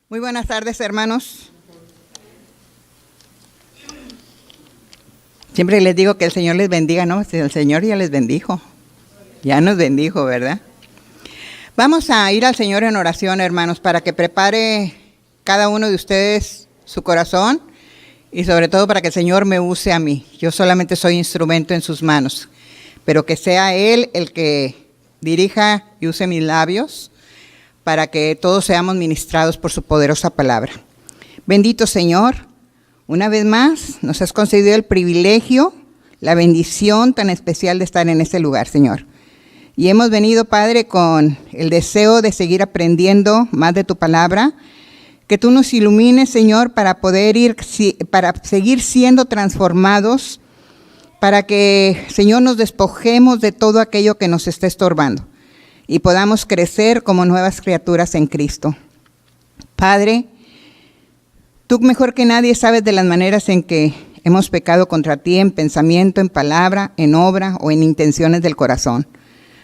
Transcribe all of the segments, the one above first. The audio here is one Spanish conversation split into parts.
Muy buenas tardes, hermanos. Siempre les digo que el Señor les bendiga, ¿no? El Señor ya les bendijo, ya nos bendijo, ¿verdad? Vamos a ir al Señor en oración, hermanos, para que prepare cada uno de ustedes su corazón y sobre todo para que el Señor me use a mí. Yo solamente soy instrumento en sus manos, pero que sea Él el que dirija y use mis labios para que todos seamos ministrados por su poderosa palabra. Bendito Señor, una vez más nos has concedido el privilegio, la bendición tan especial de estar en este lugar, Señor. Y hemos venido, Padre, con el deseo de seguir aprendiendo más de tu palabra, que tú nos ilumines, Señor, para poder para seguir siendo transformados, para que, Señor, nos despojemos de todo aquello que nos está estorbando y podamos crecer como nuevas criaturas en Cristo. Padre, tú mejor que nadie sabes de las maneras en que hemos pecado contra ti en pensamiento, en palabra, en obra o en intenciones del corazón.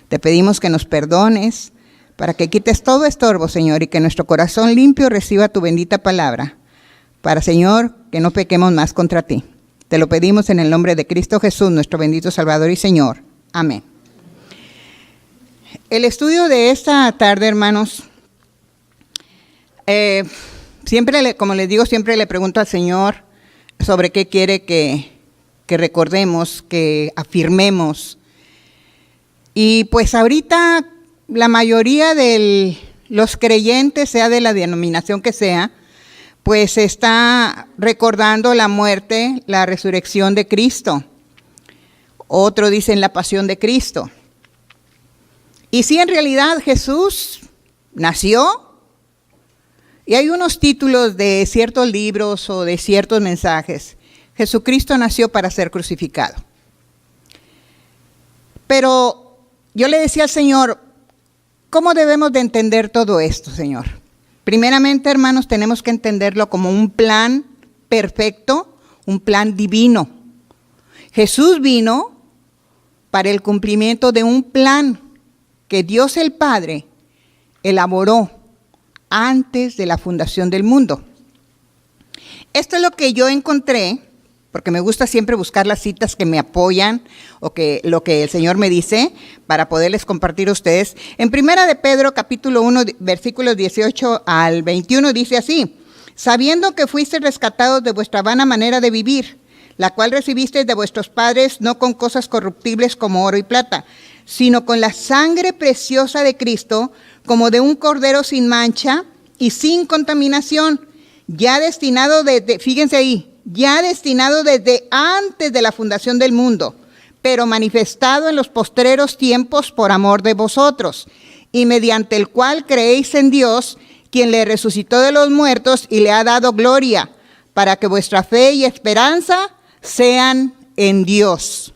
Te pedimos que nos perdones para que quites todo estorbo, Señor, y que nuestro corazón limpio reciba tu bendita palabra, para, Señor, que no pequemos más contra ti. Te lo pedimos en el nombre de Cristo Jesús, nuestro bendito Salvador y Señor. Amén. El estudio de esta tarde, hermanos, como les digo, siempre le pregunto al Señor sobre qué quiere que recordemos, que afirmemos. Y pues ahorita la mayoría de los creyentes, sea de la denominación que sea, pues está recordando la muerte, la resurrección de Cristo. Otro dicen la pasión de Cristo. Y sí, en realidad Jesús nació, y hay unos títulos de ciertos libros o de ciertos mensajes. Jesucristo nació para ser crucificado. Pero yo le decía al Señor, ¿cómo debemos de entender todo esto, Señor? Primeramente, hermanos, tenemos que entenderlo como un plan perfecto, un plan divino. Jesús vino para el cumplimiento de un plan que Dios el Padre elaboró antes de la fundación del mundo. Esto es lo que yo encontré, porque me gusta siempre buscar las citas que me apoyan o que lo que el Señor me dice para poderles compartir a ustedes. En Primera de Pedro, capítulo 1, versículos 18 al 21, dice así: sabiendo que fuisteis rescatados de vuestra vana manera de vivir, la cual recibisteis de vuestros padres, no con cosas corruptibles como oro y plata, sino con la sangre preciosa de Cristo, como de un cordero sin mancha y sin contaminación, ya destinado fíjense ahí, ya destinado desde antes de la fundación del mundo, pero manifestado en los postreros tiempos por amor de vosotros, y mediante el cual creéis en Dios, quien le resucitó de los muertos y le ha dado gloria, para que vuestra fe y esperanza sean en Dios.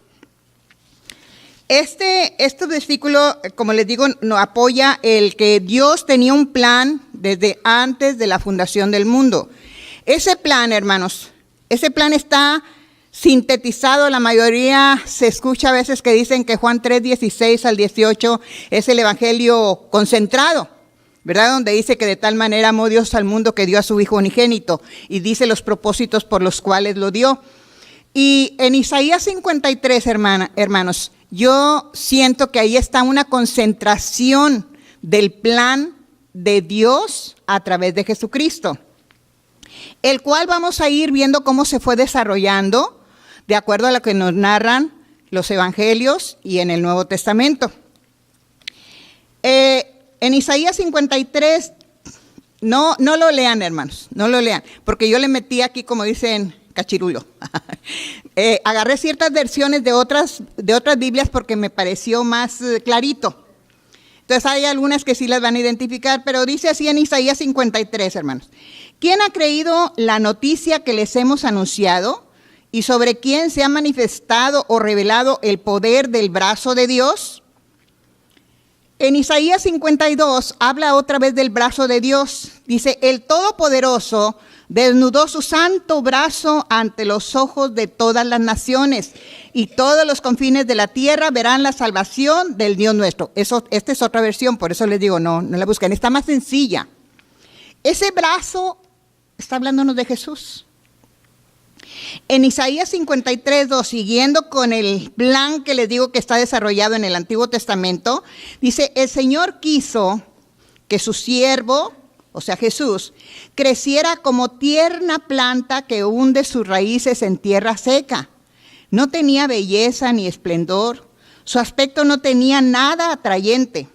Este versículo, como les digo, nos apoya el que Dios tenía un plan desde antes de la fundación del mundo. Ese plan, hermanos, ese plan está sintetizado. La mayoría se escucha a veces que dicen que Juan 3, 16 al 18 es el evangelio concentrado, ¿verdad? Donde dice que de tal manera amó Dios al mundo que dio a su Hijo unigénito, y dice los propósitos por los cuales lo dio. Y en Isaías 53, hermanos, yo siento que ahí está una concentración del plan de Dios a través de Jesucristo, el cual vamos a ir viendo cómo se fue desarrollando de acuerdo a lo que nos narran los evangelios y en el Nuevo Testamento. En Isaías 53, no lo lean, hermanos, no lo lean, porque yo le metí aquí, como dicen, cachirulo. Agarré ciertas versiones de otras Biblias porque me pareció más clarito. Entonces hay algunas que sí las van a identificar, pero dice así en Isaías 53, hermanos: ¿quién ha creído la noticia que les hemos anunciado y sobre quién se ha manifestado o revelado el poder del brazo de Dios? En Isaías 52 habla otra vez del brazo de Dios. Dice: el Todopoderoso desnudó su santo brazo ante los ojos de todas las naciones, y todos los confines de la tierra verán la salvación del Dios nuestro. Esta es otra versión, por eso les digo, no la busquen, está más sencilla. Ese brazo está hablándonos de Jesús. En Isaías 53:2, siguiendo con el plan que les digo que está desarrollado en el Antiguo Testamento, dice, el Señor quiso que su siervo, o sea Jesús, creciera como tierna planta que hunde sus raíces en tierra seca. No tenía belleza ni esplendor, su aspecto no tenía nada atrayente.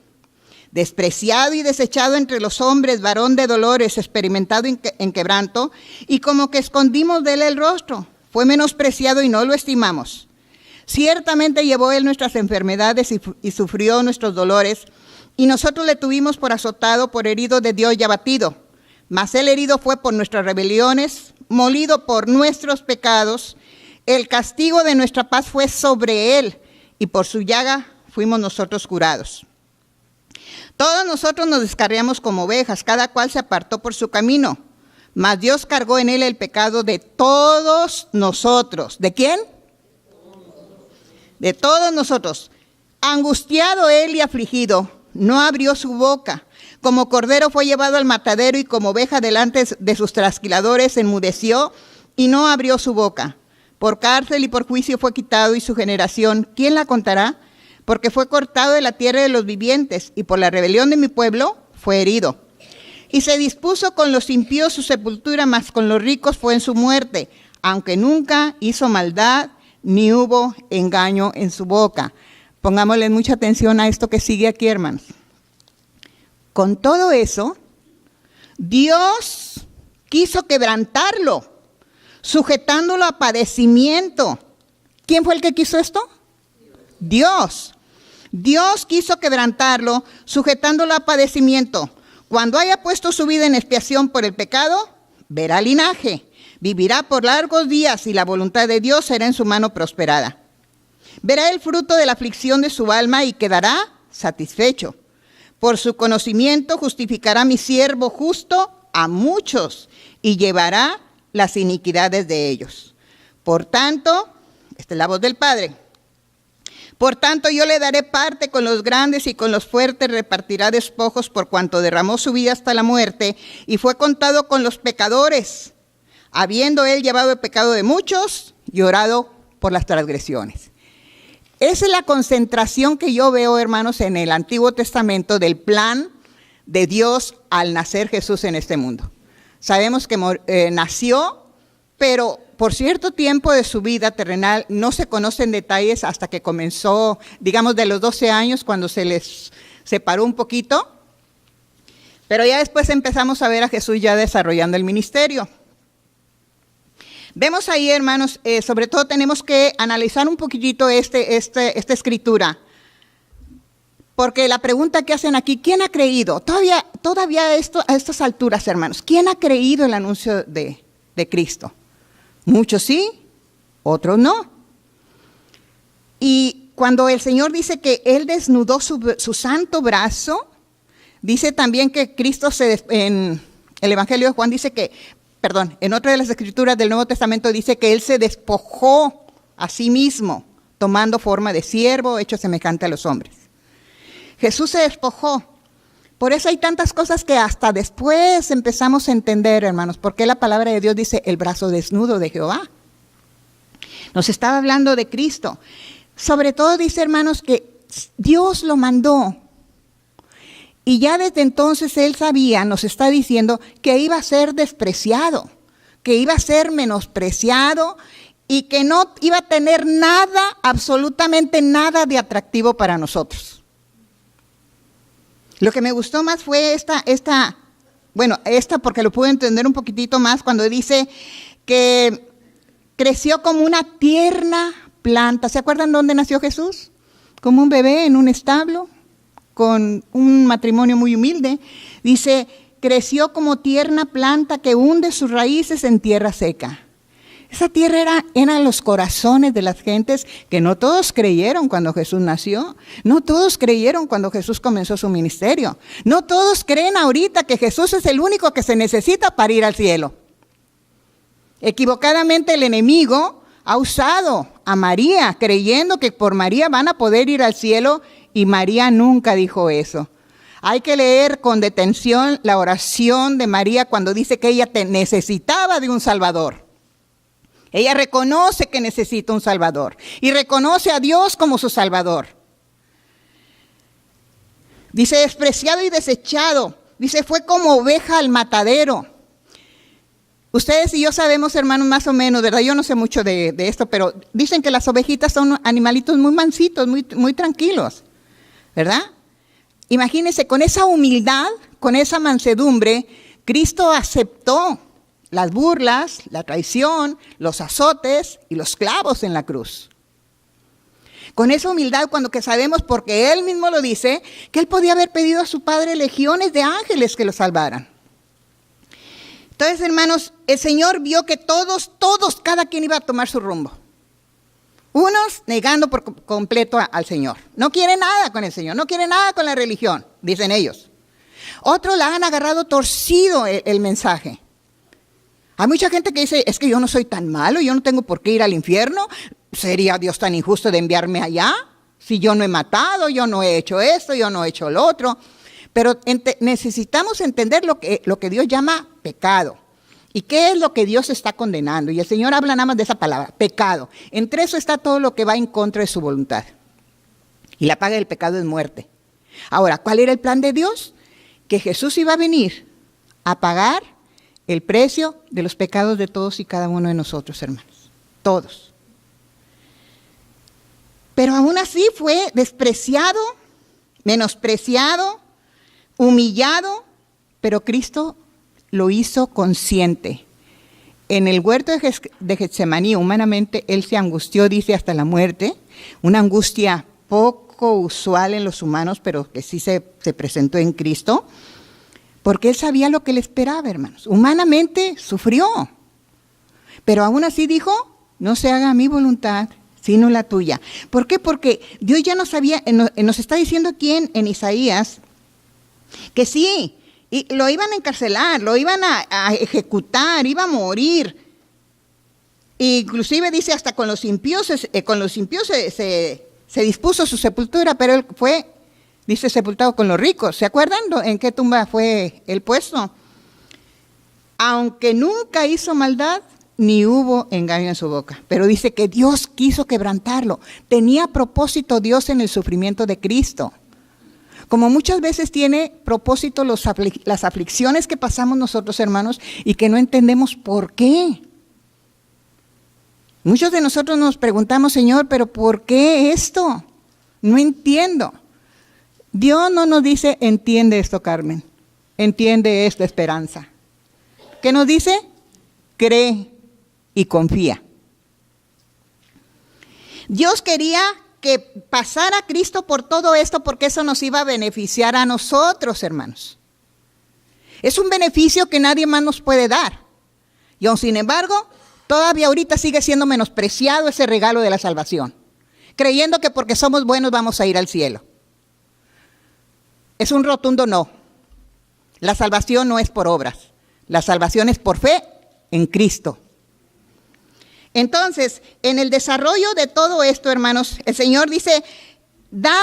Despreciado y desechado entre los hombres, varón de dolores, experimentado en quebranto, y como que escondimos de él el rostro. Fue menospreciado y no lo estimamos. Ciertamente llevó él nuestras enfermedades y sufrió nuestros dolores, y nosotros le tuvimos por azotado, por herido de Dios y abatido. Mas él herido fue por nuestras rebeliones, molido por nuestros pecados. El castigo de nuestra paz fue sobre él, y por su llaga fuimos nosotros curados. Todos nosotros nos descarriamos como ovejas, cada cual se apartó por su camino. Mas Dios cargó en él el pecado de todos nosotros. ¿De quién? De todos nosotros. Angustiado él y afligido, no abrió su boca. Como cordero fue llevado al matadero y como oveja delante de sus trasquiladores enmudeció y no abrió su boca. Por cárcel y por juicio fue quitado y su generación, ¿quién la contará? Porque fue cortado de la tierra de los vivientes, y por la rebelión de mi pueblo fue herido. Y se dispuso con los impíos su sepultura, mas con los ricos fue en su muerte, aunque nunca hizo maldad, ni hubo engaño en su boca. Pongámosle mucha atención a esto que sigue aquí, hermanos. Con todo eso, Dios quiso quebrantarlo, sujetándolo a padecimiento. ¿Quién fue el que quiso esto? Dios. Dios quiso quebrantarlo, sujetándolo a padecimiento. Cuando haya puesto su vida en expiación por el pecado, verá linaje, vivirá por largos días y la voluntad de Dios será en su mano prosperada. Verá el fruto de la aflicción de su alma y quedará satisfecho. Por su conocimiento justificará mi siervo justo a muchos y llevará las iniquidades de ellos. Por tanto, esta es la voz del Padre. Por tanto, yo le daré parte con los grandes y con los fuertes repartirá despojos por cuanto derramó su vida hasta la muerte y fue contado con los pecadores, habiendo él llevado el pecado de muchos y orado por las transgresiones. Esa es la concentración que yo veo, hermanos, en el Antiguo Testamento del plan de Dios al nacer Jesús en este mundo. Sabemos que nació, pero por cierto tiempo de su vida terrenal no se conocen detalles hasta que comenzó, digamos, de los 12 años, cuando se les separó un poquito. Pero ya después empezamos a ver a Jesús ya desarrollando el ministerio. Vemos ahí, hermanos, sobre todo tenemos que analizar un poquitito esta escritura. Porque la pregunta que hacen aquí, ¿quién ha creído? Todavía a estas alturas, hermanos, ¿quién ha creído el anuncio de Cristo? Muchos sí, otros no. Y cuando el Señor dice que Él desnudó su santo brazo, dice también que Cristo en el Evangelio de Juan dice que, en otra de las escrituras del Nuevo Testamento dice que Él se despojó a sí mismo, tomando forma de siervo, hecho semejante a los hombres. Jesús se despojó. Por eso hay tantas cosas que hasta después empezamos a entender, hermanos, porque la palabra de Dios dice el brazo desnudo de Jehová. Nos estaba hablando de Cristo. Sobre todo dice, hermanos, que Dios lo mandó. Y ya desde entonces Él sabía, nos está diciendo, que iba a ser despreciado, que iba a ser menospreciado y que no iba a tener nada, absolutamente nada de atractivo para nosotros. Lo que me gustó más fue esta porque lo pude entender un poquitito más cuando dice que creció como una tierna planta. ¿Se acuerdan dónde nació Jesús? Como un bebé en un establo, con un matrimonio muy humilde. Dice, creció como tierna planta que hunde sus raíces en tierra seca. Esa tierra eran los corazones de las gentes que no todos creyeron cuando Jesús nació. No todos creyeron cuando Jesús comenzó su ministerio. No todos creen ahorita que Jesús es el único que se necesita para ir al cielo. Equivocadamente el enemigo ha usado a María creyendo que por María van a poder ir al cielo y María nunca dijo eso. Hay que leer con detención la oración de María cuando dice que ella necesitaba de un Salvador. Ella reconoce que necesita un Salvador y reconoce a Dios como su Salvador. Dice, despreciado y desechado. Dice, fue como oveja al matadero. Ustedes y yo sabemos, hermanos, más o menos, ¿verdad? Yo no sé mucho de esto, pero dicen que las ovejitas son animalitos muy mansitos, muy tranquilos, ¿verdad? Imagínense, con esa humildad, con esa mansedumbre, Cristo aceptó las burlas, la traición, los azotes y los clavos en la cruz. Con esa humildad, cuando que sabemos, porque Él mismo lo dice, que Él podía haber pedido a su Padre legiones de ángeles que lo salvaran. Entonces, hermanos, el Señor vio que todos, cada quien iba a tomar su rumbo. Unos negando por completo al Señor. No quieren nada con el Señor, no quieren nada con la religión, dicen ellos. Otros la han agarrado torcido el mensaje. Hay mucha gente que dice, es que yo no soy tan malo, yo no tengo por qué ir al infierno. ¿Sería Dios tan injusto de enviarme allá? Si yo no he matado, yo no he hecho esto, yo no he hecho lo otro. Pero necesitamos entender lo que Dios llama pecado. ¿Y qué es lo que Dios está condenando? Y el Señor habla nada más de esa palabra, pecado. Entre eso está todo lo que va en contra de su voluntad. Y la paga del pecado es muerte. Ahora, ¿cuál era el plan de Dios? Que Jesús iba a venir a pagar el precio de los pecados de todos y cada uno de nosotros, hermanos. Todos. Pero aún así fue despreciado, menospreciado, humillado, pero Cristo lo hizo consciente. En el huerto de Getsemaní, humanamente, Él se angustió, dice, hasta la muerte. Una angustia poco usual en los humanos, pero que sí se presentó en Cristo. Porque Él sabía lo que le esperaba, hermanos. Humanamente sufrió. Pero aún así dijo, no se haga mi voluntad, sino la tuya. ¿Por qué? Porque Dios ya nos está diciendo aquí en Isaías, que sí, y lo iban a encarcelar, lo iban a ejecutar, iba a morir. Inclusive dice, hasta con los impíos se dispuso su sepultura, pero Él fue, dice, sepultado con los ricos. ¿Se acuerdan en qué tumba fue Él puesto? Aunque nunca hizo maldad, ni hubo engaño en su boca. Pero dice que Dios quiso quebrantarlo. Tenía propósito Dios en el sufrimiento de Cristo. Como muchas veces tiene propósito las aflicciones que pasamos nosotros, hermanos, y que no entendemos por qué. Muchos de nosotros nos preguntamos, Señor, ¿pero por qué esto? No entiendo. Dios no nos dice, entiende esto, Carmen. Entiende esta esperanza. ¿Qué nos dice? Cree y confía. Dios quería que pasara Cristo por todo esto porque eso nos iba a beneficiar a nosotros, hermanos. Es un beneficio que nadie más nos puede dar. Y aun sin embargo, todavía ahorita sigue siendo menospreciado ese regalo de la salvación, creyendo que porque somos buenos vamos a ir al cielo. Es un rotundo no. La salvación no es por obras. La salvación es por fe en Cristo. Entonces, en el desarrollo de todo esto, hermanos, el Señor dice, da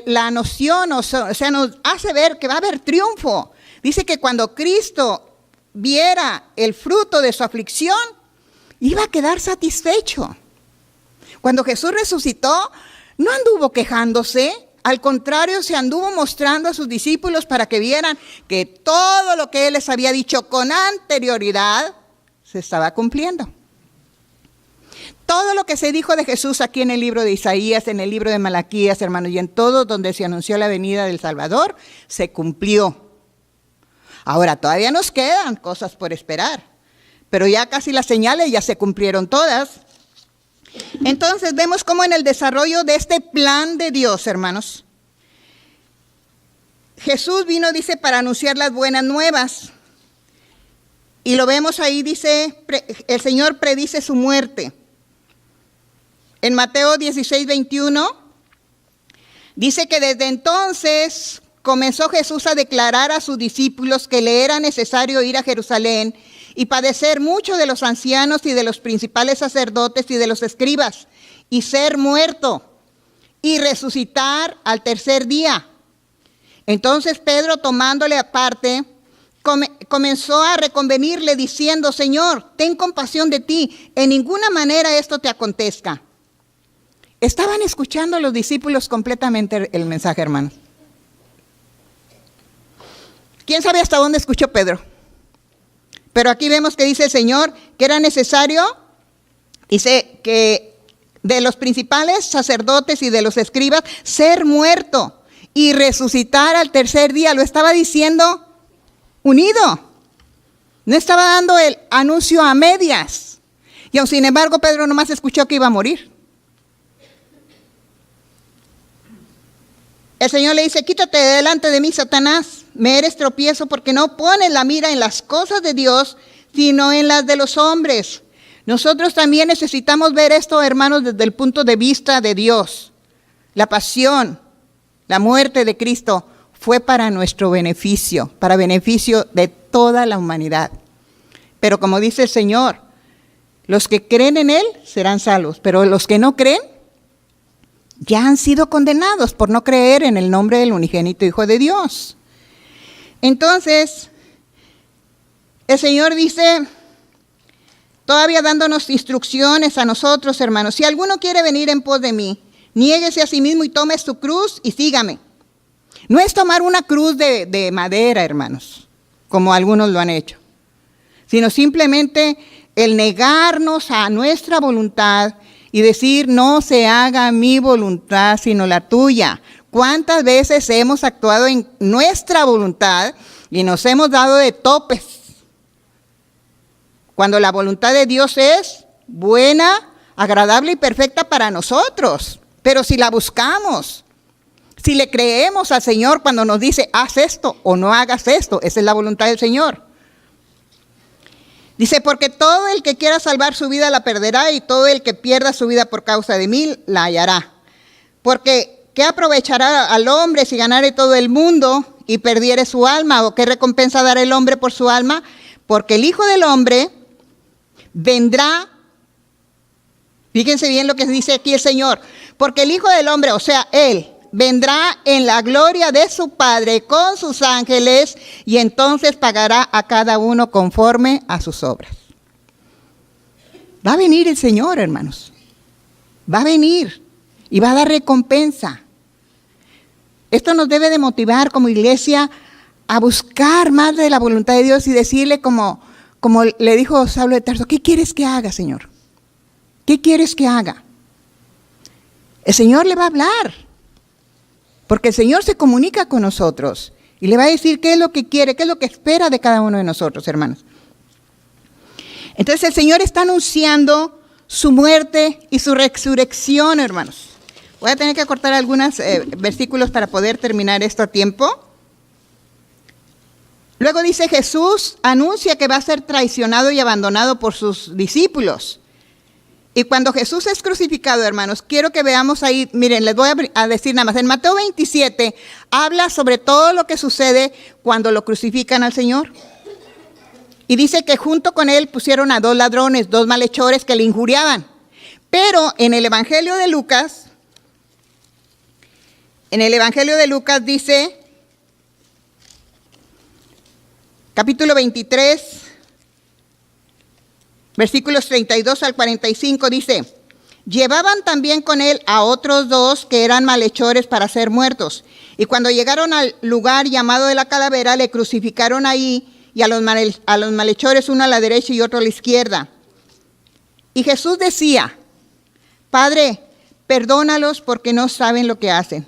la noción, o sea, nos hace ver que va a haber triunfo. Dice que cuando Cristo viera el fruto de su aflicción, iba a quedar satisfecho. Cuando Jesús resucitó, no anduvo quejándose, al contrario, se anduvo mostrando a sus discípulos para que vieran que todo lo que Él les había dicho con anterioridad se estaba cumpliendo. Todo lo que se dijo de Jesús aquí en el libro de Isaías, en el libro de Malaquías, hermanos, y en todo donde se anunció la venida del Salvador, se cumplió. Ahora, todavía nos quedan cosas por esperar, pero ya casi las señales ya se cumplieron todas. Entonces, vemos cómo en el desarrollo de este plan de Dios, hermanos, Jesús vino, dice, para anunciar las buenas nuevas. Y lo vemos ahí, dice, el Señor predice su muerte. En Mateo 16:21, dice que desde entonces comenzó Jesús a declarar a sus discípulos que le era necesario ir a Jerusalén y padecer mucho de los ancianos y de los principales sacerdotes y de los escribas, y ser muerto y resucitar al tercer día. Entonces Pedro, tomándole aparte, comenzó a reconvenirle diciendo: Señor, ten compasión de ti, en ninguna manera esto te acontezca. Estaban escuchando los discípulos completamente el mensaje, hermanos. ¿Quién sabe hasta dónde escuchó Pedro? Pero aquí vemos que dice el Señor que era necesario, dice que de los principales sacerdotes y de los escribas, ser muerto y resucitar al tercer día. Lo estaba diciendo unido. No estaba dando el anuncio a medias. Y aun sin embargo, Pedro nomás escuchó que iba a morir. El Señor le dice: quítate de delante de mí, Satanás, me eres tropiezo porque no pones la mira en las cosas de Dios, sino en las de los hombres. Nosotros también necesitamos ver esto, hermanos, desde el punto de vista de Dios. La pasión, la muerte de Cristo fue para nuestro beneficio, para beneficio de toda la humanidad. Pero como dice el Señor, los que creen en Él serán salvos, pero los que no creen ya han sido condenados por no creer en el nombre del unigénito Hijo de Dios. Entonces, el Señor dice, todavía dándonos instrucciones a nosotros, hermanos: si alguno quiere venir en pos de mí, niéguese a sí mismo y tome su cruz y sígame. No es tomar una cruz de madera, hermanos, como algunos lo han hecho, sino simplemente el negarnos a nuestra voluntad y decir: no se haga mi voluntad, sino la tuya. ¿Cuántas veces hemos actuado en nuestra voluntad y nos hemos dado de topes? Cuando la voluntad de Dios es buena, agradable y perfecta para nosotros. Pero si la buscamos, si le creemos al Señor cuando nos dice: haz esto o no hagas esto, esa es la voluntad del Señor. Dice: porque todo el que quiera salvar su vida la perderá, y todo el que pierda su vida por causa de mí la hallará. Porque ¿qué aprovechará al hombre si ganare todo el mundo y perdiere su alma? ¿O qué recompensa dará el hombre por su alma? Porque el Hijo del Hombre vendrá. Fíjense bien lo que dice aquí el Señor. Porque el Hijo del Hombre, o sea, Él, vendrá en la gloria de su Padre con sus ángeles, y entonces pagará a cada uno conforme a sus obras. Va a venir el Señor, hermanos. Va a venir y va a dar recompensa. Esto nos debe de motivar como iglesia a buscar más de la voluntad de Dios y decirle como le dijo Saulo de Tarso: ¿qué quieres que haga, Señor? ¿Qué quieres que haga? El Señor le va a hablar, porque el Señor se comunica con nosotros y le va a decir qué es lo que quiere, qué es lo que espera de cada uno de nosotros, hermanos. Entonces el Señor está anunciando su muerte y su resurrección, hermanos. Voy a tener que acortar algunos versículos para poder terminar esto a tiempo. Luego dice: Jesús anuncia que va a ser traicionado y abandonado por sus discípulos. Y cuando Jesús es crucificado, hermanos, quiero que veamos ahí, miren, les voy a decir nada más. En Mateo 27 habla sobre todo lo que sucede cuando lo crucifican al Señor. Y dice que junto con él pusieron a 2 ladrones, 2 malhechores que le injuriaban. Pero en el Evangelio de Lucas dice, capítulo 23, versículos 32 al 45, dice: llevaban también con él a otros 2 que eran malhechores para ser muertos. Y cuando llegaron al lugar llamado de la calavera, le crucificaron ahí, y a los malhechores, uno a la derecha y otro a la izquierda. Y Jesús decía: Padre, perdónalos porque no saben lo que hacen.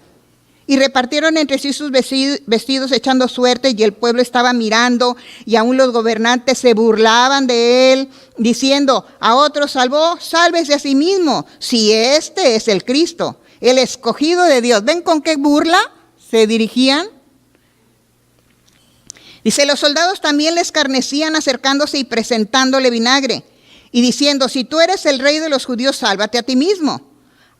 Y repartieron entre sí sus vestidos echando suertes, y el pueblo estaba mirando, y aún los gobernantes se burlaban de él, diciendo: a otro salvó, sálvese a sí mismo, si este es el Cristo, el escogido de Dios. ¿Ven con qué burla se dirigían? Dice: los soldados también le escarnecían, acercándose y presentándole vinagre, y diciendo: si tú eres el rey de los judíos, sálvate a ti mismo.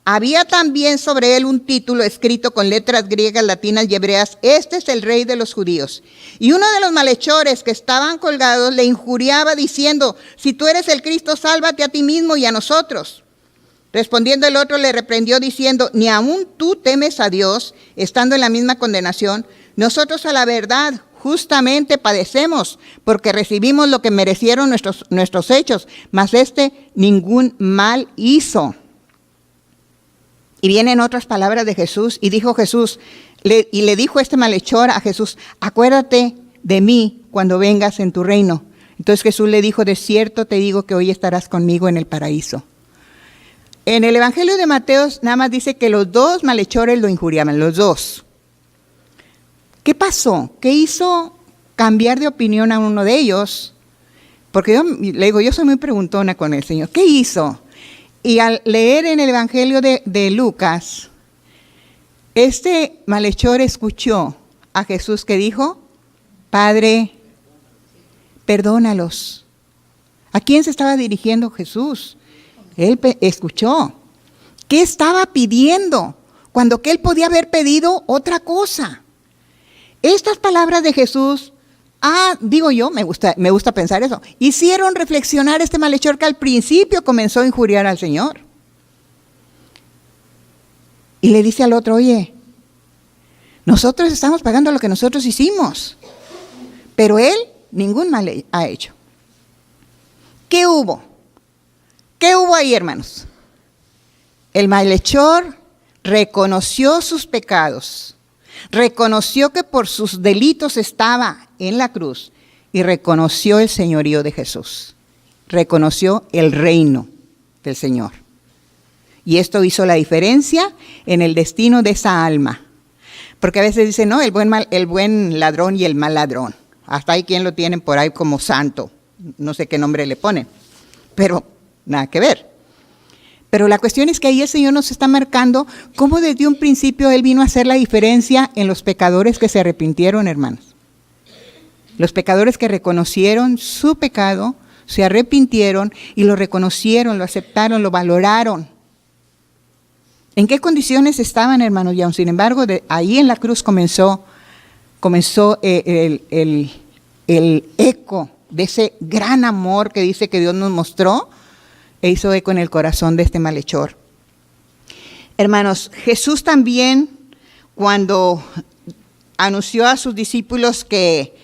Había también sobre él un título escrito con letras griegas, latinas y hebreas: este es el rey de los judíos. Y uno de los malhechores que estaban colgados le injuriaba diciendo: si tú eres el Cristo, sálvate a ti mismo y a nosotros. Respondiendo el otro le reprendió diciendo: ni aún tú temes a Dios, estando en la misma condenación. Nosotros a la verdad justamente padecemos, porque recibimos lo que merecieron nuestros hechos, mas ningún mal hizo. Y vienen otras palabras de Jesús, y dijo Jesús, y le dijo este malhechor a Jesús, acuérdate de mí cuando vengas en tu reino. Entonces Jesús le dijo, de cierto te digo que hoy estarás conmigo en el paraíso. En el Evangelio de Mateo nada más dice que los dos malhechores lo injuriaban, los dos. ¿Qué pasó? ¿Qué hizo cambiar de opinión a uno de ellos? Porque yo le digo, yo soy muy preguntona con el Señor. ¿Qué hizo? Y al leer en el Evangelio de Lucas, este malhechor escuchó a Jesús que dijo, Padre, perdónalos. ¿A quién se estaba dirigiendo Jesús? Él escuchó. ¿Qué estaba pidiendo? Cuando que él podía haber pedido otra cosa. Estas palabras de Jesús, digo yo, me gusta pensar eso, hicieron reflexionar a este malhechor que al principio comenzó a injuriar al Señor. Y le dice al otro, oye, nosotros estamos pagando lo que nosotros hicimos, pero él ningún mal ha hecho. ¿Qué hubo? ¿Qué hubo ahí, hermanos? El malhechor reconoció sus pecados, reconoció que por sus delitos estaba en la cruz y reconoció el señorío de Jesús, reconoció el reino del Señor. Y esto hizo la diferencia en el destino de esa alma. Porque a veces dicen, no, el buen ladrón y el mal ladrón. Hasta hay quien lo tienen por ahí como santo. No sé qué nombre le ponen. Pero nada que ver. Pero la cuestión es que ahí el Señor nos está marcando cómo desde un principio Él vino a hacer la diferencia en los pecadores que se arrepintieron, hermanos. Los pecadores que reconocieron su pecado, se arrepintieron y lo reconocieron, lo aceptaron, lo valoraron. ¿En qué condiciones estaban, hermanos? Y aún sin embargo, ahí en la cruz comenzó el eco de ese gran amor que dice que Dios nos mostró, e hizo eco en el corazón de este malhechor. Hermanos, Jesús también, cuando anunció a sus discípulos que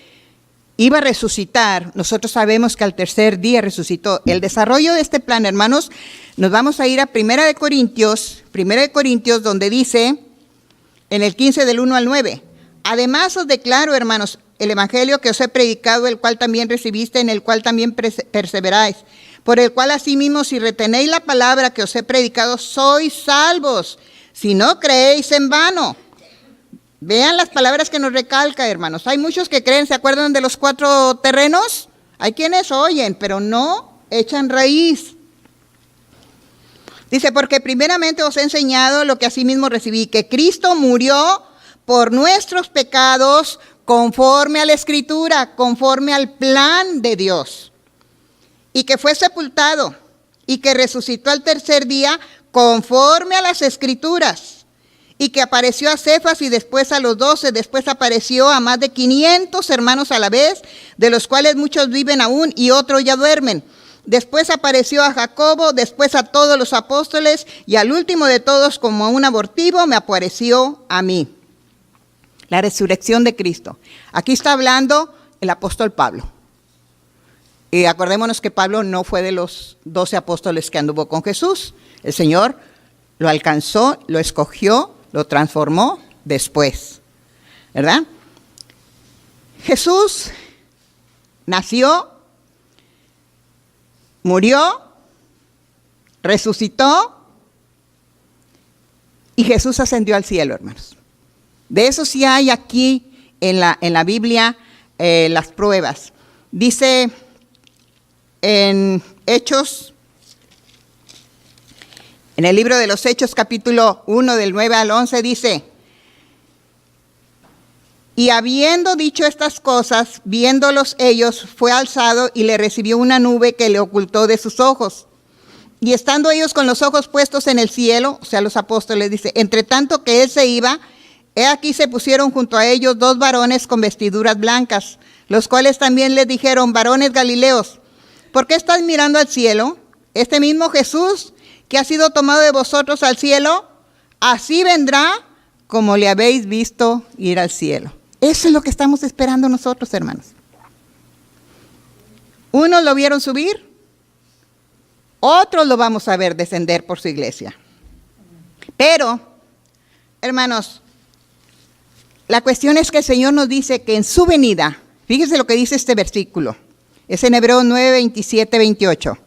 iba a resucitar, nosotros sabemos que al tercer día resucitó. El desarrollo de este plan, hermanos, nos vamos a ir a 1 Corintios, donde dice, en el 15 del 1 al 9, además os declaro, hermanos, el evangelio que os he predicado, el cual también recibiste, en el cual también perseveráis, por el cual asimismo si retenéis la palabra que os he predicado, sois salvos, si no creéis en vano. Vean las palabras que nos recalca, hermanos. Hay muchos que creen, ¿se acuerdan de los 4 terrenos? Hay quienes oyen, pero no echan raíz. Dice, porque primeramente os he enseñado lo que asimismo recibí, que Cristo murió por nuestros pecados conforme a la Escritura, conforme al plan de Dios, y que fue sepultado y que resucitó al tercer día conforme a las Escrituras, y que apareció a Cefas y después a los 12, después apareció a más de 500 hermanos a la vez, de los cuales muchos viven aún y otros ya duermen. Después apareció a Jacobo, después a todos los apóstoles, y al último de todos, como a un abortivo, me apareció a mí. La resurrección de Cristo. Aquí está hablando el apóstol Pablo. Y acordémonos que Pablo no fue de los 12 apóstoles que anduvo con Jesús. El Señor lo alcanzó, lo escogió, lo transformó después, ¿verdad? Jesús nació, murió, resucitó y Jesús ascendió al cielo, hermanos. De eso sí hay aquí en la Biblia las pruebas. Dice en Hechos, en el libro de los Hechos, capítulo 1, del 9 al 11, dice, y habiendo dicho estas cosas, viéndolos ellos, fue alzado y le recibió una nube que le ocultó de sus ojos. Y estando ellos con los ojos puestos en el cielo, o sea, los apóstoles, dice, entre tanto que él se iba, he aquí se pusieron junto a ellos 2 varones con vestiduras blancas, los cuales también les dijeron, varones Galileos, ¿por qué estáis mirando al cielo? Este mismo Jesús que ha sido tomado de vosotros al cielo, así vendrá como le habéis visto ir al cielo. Eso es lo que estamos esperando nosotros, hermanos. Unos lo vieron subir, otros lo vamos a ver descender por su iglesia. Pero, hermanos, la cuestión es que el Señor nos dice que en su venida, fíjese lo que dice este versículo, es en Hebreos 9, 27, 28.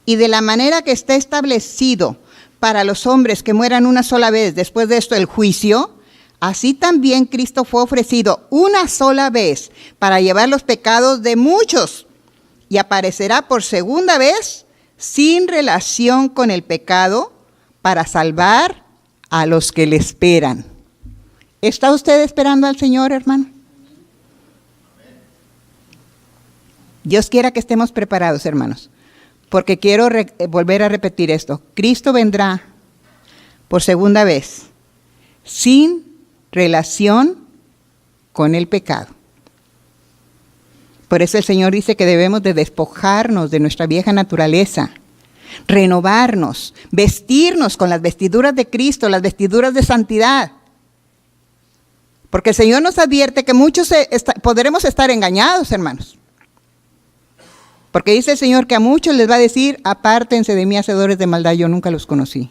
Y de la manera que está establecido para los hombres que mueran una sola vez, después de esto el juicio, así también Cristo fue ofrecido una sola vez para llevar los pecados de muchos y aparecerá por segunda vez sin relación con el pecado para salvar a los que le esperan. ¿Está usted esperando al Señor, hermano? Dios quiera que estemos preparados, hermanos, porque quiero volver a repetir esto. Cristo vendrá por segunda vez sin relación con el pecado. Por eso el Señor dice que debemos de despojarnos de nuestra vieja naturaleza, renovarnos, vestirnos con las vestiduras de Cristo, las vestiduras de santidad. Porque el Señor nos advierte que muchos podremos estar engañados, hermanos. Porque dice el Señor que a muchos les va a decir, apártense de mí, hacedores de maldad, yo nunca los conocí.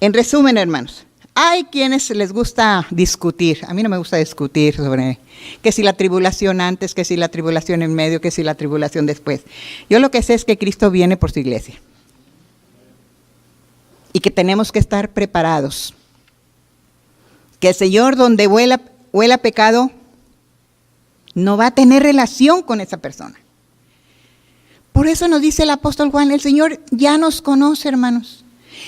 En resumen, hermanos, hay quienes les gusta discutir. A mí no me gusta discutir sobre que si la tribulación antes, que si la tribulación en medio, que si la tribulación después. Yo lo que sé es que Cristo viene por su iglesia. Y que tenemos que estar preparados. Que el Señor, donde huela pecado, no va a tener relación con esa persona. Por eso nos dice el apóstol Juan, el Señor ya nos conoce, hermanos.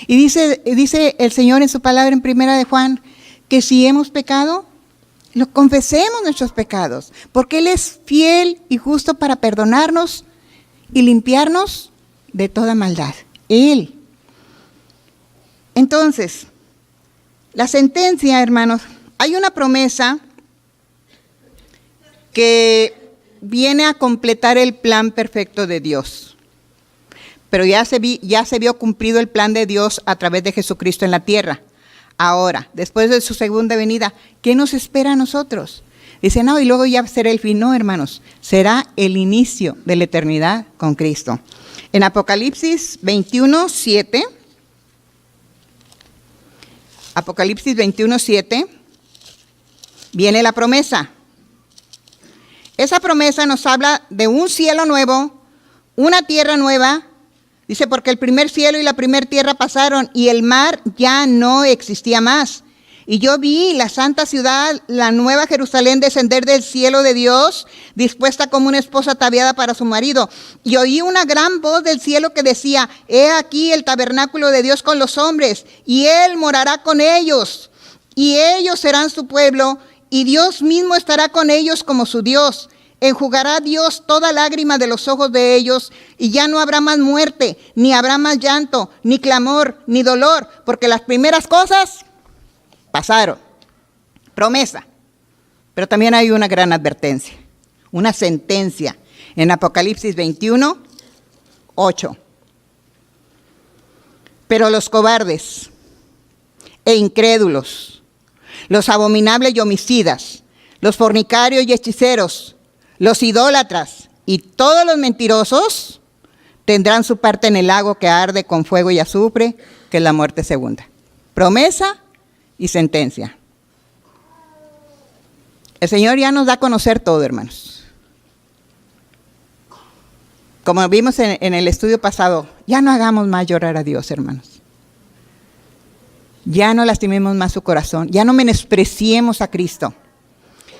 Y dice el Señor en su palabra en primera de Juan, que si hemos pecado, lo confesemos nuestros pecados, porque Él es fiel y justo para perdonarnos y limpiarnos de toda maldad. Él. Entonces, la sentencia, hermanos, hay una promesa que viene a completar el plan perfecto de Dios. Pero ya se vio cumplido el plan de Dios a través de Jesucristo en la tierra. Ahora, después de su segunda venida, ¿qué nos espera a nosotros? Dice, no, y luego ya será el fin. No, hermanos, será el inicio de la eternidad con Cristo. En Apocalipsis 21, 7, Apocalipsis 21, 7, viene la promesa. Esa promesa nos habla de un cielo nuevo, una tierra nueva. Dice, porque el primer cielo y la primera tierra pasaron y el mar ya no existía más. Y yo vi la santa ciudad, la nueva Jerusalén, descender del cielo de Dios, dispuesta como una esposa ataviada para su marido. Y oí una gran voz del cielo que decía, he aquí el tabernáculo de Dios con los hombres, y Él morará con ellos, y ellos serán su pueblo, y Dios mismo estará con ellos como su Dios. Enjugará Dios toda lágrima de los ojos de ellos, y ya no habrá más muerte, ni habrá más llanto, ni clamor, ni dolor, porque las primeras cosas pasaron. Promesa. Pero también hay una gran advertencia, una sentencia en Apocalipsis 21, 8. Pero los cobardes e incrédulos, los abominables y homicidas, los fornicarios y hechiceros, los idólatras y todos los mentirosos tendrán su parte en el lago que arde con fuego y azufre, que es la muerte segunda. Promesa y sentencia. El Señor ya nos da a conocer todo, hermanos. Como vimos en el estudio pasado, ya no hagamos más llorar a Dios, hermanos. Ya no lastimemos más su corazón, ya no menospreciemos a Cristo.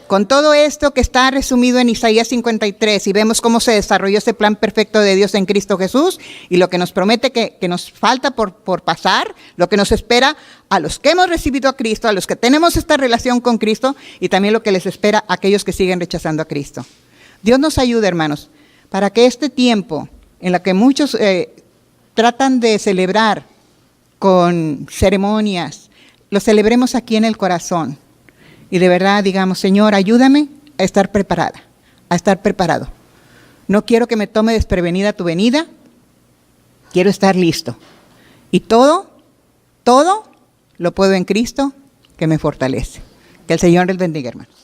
Con todo esto que está resumido en Isaías 53 y vemos cómo se desarrolló ese plan perfecto de Dios en Cristo Jesús y lo que nos promete que nos falta por pasar, lo que nos espera a los que hemos recibido a Cristo, a los que tenemos esta relación con Cristo y también lo que les espera a aquellos que siguen rechazando a Cristo. Dios nos ayude, hermanos, para que este tiempo en la que muchos tratan de celebrar con ceremonias, lo celebremos aquí en el corazón. Y de verdad digamos, Señor, ayúdame a estar preparada, a estar preparado. No quiero que me tome desprevenida tu venida, quiero estar listo. Y todo lo puedo en Cristo que me fortalece. Que el Señor les bendiga, hermanos.